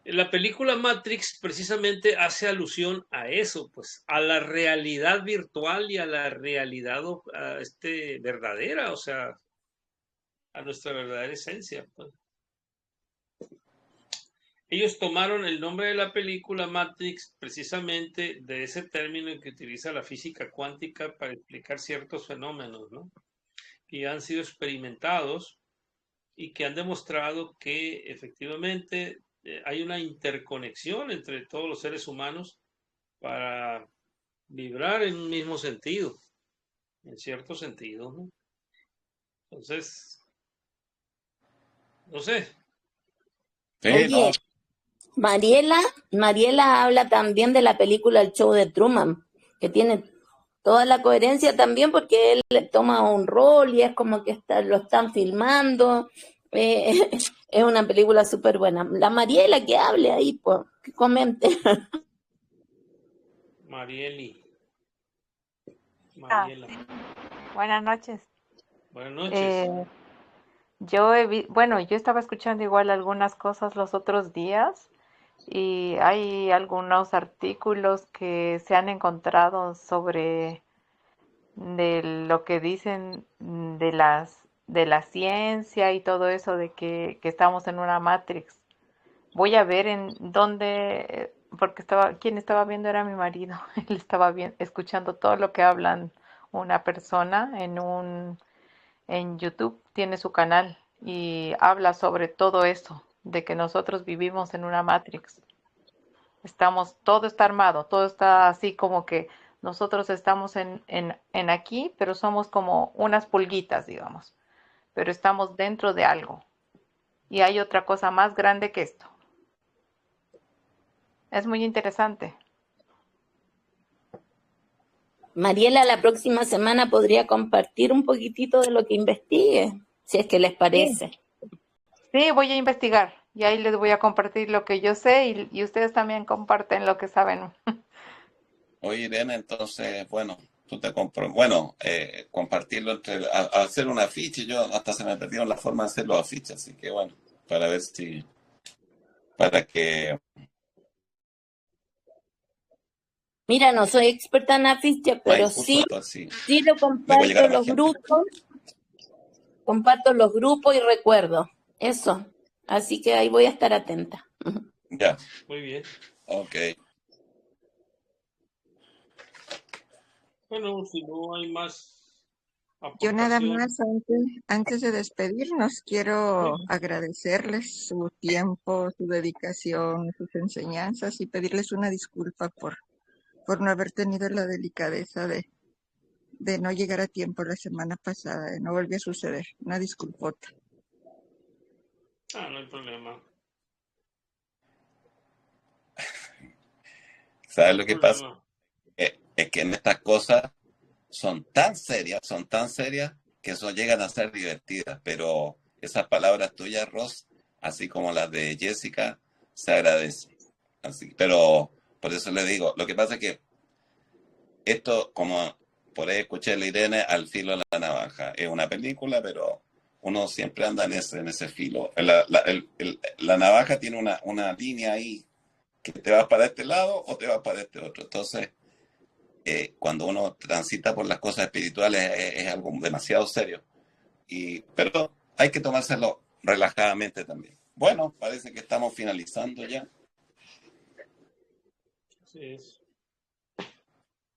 La película Matrix precisamente hace alusión a eso, pues a la realidad virtual y a la realidad verdadera, o sea, a nuestra verdadera esencia, pues. Ellos tomaron el nombre de la película Matrix precisamente de ese término que utiliza la física cuántica para explicar ciertos fenómenos, ¿no? Que han sido experimentados y que han demostrado que efectivamente hay una interconexión entre todos los seres humanos para vibrar en un mismo sentido, en cierto sentido, ¿no? Entonces, no sé. Sí, no, Oye, Mariela habla también de la película El Show de Truman, que tiene toda la coherencia también porque él toma un rol y es como que lo están filmando. Es una película súper buena. La Mariela que hable ahí, pues, que comente. Mariela. Sí. Buenas noches. Buenas noches. Yo estaba escuchando igual algunas cosas los otros días y hay algunos artículos que se han encontrado sobre de lo que dicen de la ciencia y todo eso de que estamos en una Matrix. Voy a ver en dónde porque quien estaba viendo era mi marido. Él estaba escuchando todo lo que hablan una persona en YouTube, tiene su canal y habla sobre todo eso, de que nosotros vivimos en una Matrix. Todo está armado, todo está así como que nosotros estamos en aquí, pero somos como unas pulguitas, digamos, pero estamos dentro de algo. Y hay otra cosa más grande que esto. Es muy interesante. Mariela, la próxima semana podría compartir un poquitito de lo que investigue, si es que les Sí, parece. sí, voy a investigar y ahí les voy a compartir lo que yo sé y ustedes también comparten lo que saben. Oye, Irene, entonces, bueno, tú te compro, bueno, compartirlo a hacer un afiche, yo hasta se me perdió la forma de hacer los afiches, así que bueno, para ver si, para que, Mira, no soy experta en afiches, más pero impulso, sí, así sí lo le puede llegar comparto a en más los gente. comparto en los grupos y recuerdo eso. Así que ahí voy a estar atenta. Ya, Muy bien. ok. Bueno, si no hay más Yo nada aportación, más antes de despedirnos, quiero sí, agradecerles su tiempo, su dedicación, sus enseñanzas y pedirles una disculpa por no haber tenido la delicadeza de no llegar a tiempo la semana pasada. No volvió a suceder. Una disculpota. no hay problema. No ¿Sabes hay lo que pasa? problema. Es que en estas cosas son tan serias que eso llegan a ser divertidas, pero esas palabras tuyas, Ross, así como las de Jessica, se agradecen. Así, pero por eso le digo, lo que pasa es que esto, como por ahí escuché a la Irene, Al filo de la navaja, es una película, pero uno siempre anda en ese filo. La navaja tiene una línea ahí que te vas para este lado o te vas para este otro. Entonces, cuando uno transita por las cosas espirituales es algo demasiado serio. Pero hay que tomárselo relajadamente también. Bueno, parece que estamos finalizando ya. Así es.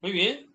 Muy bien.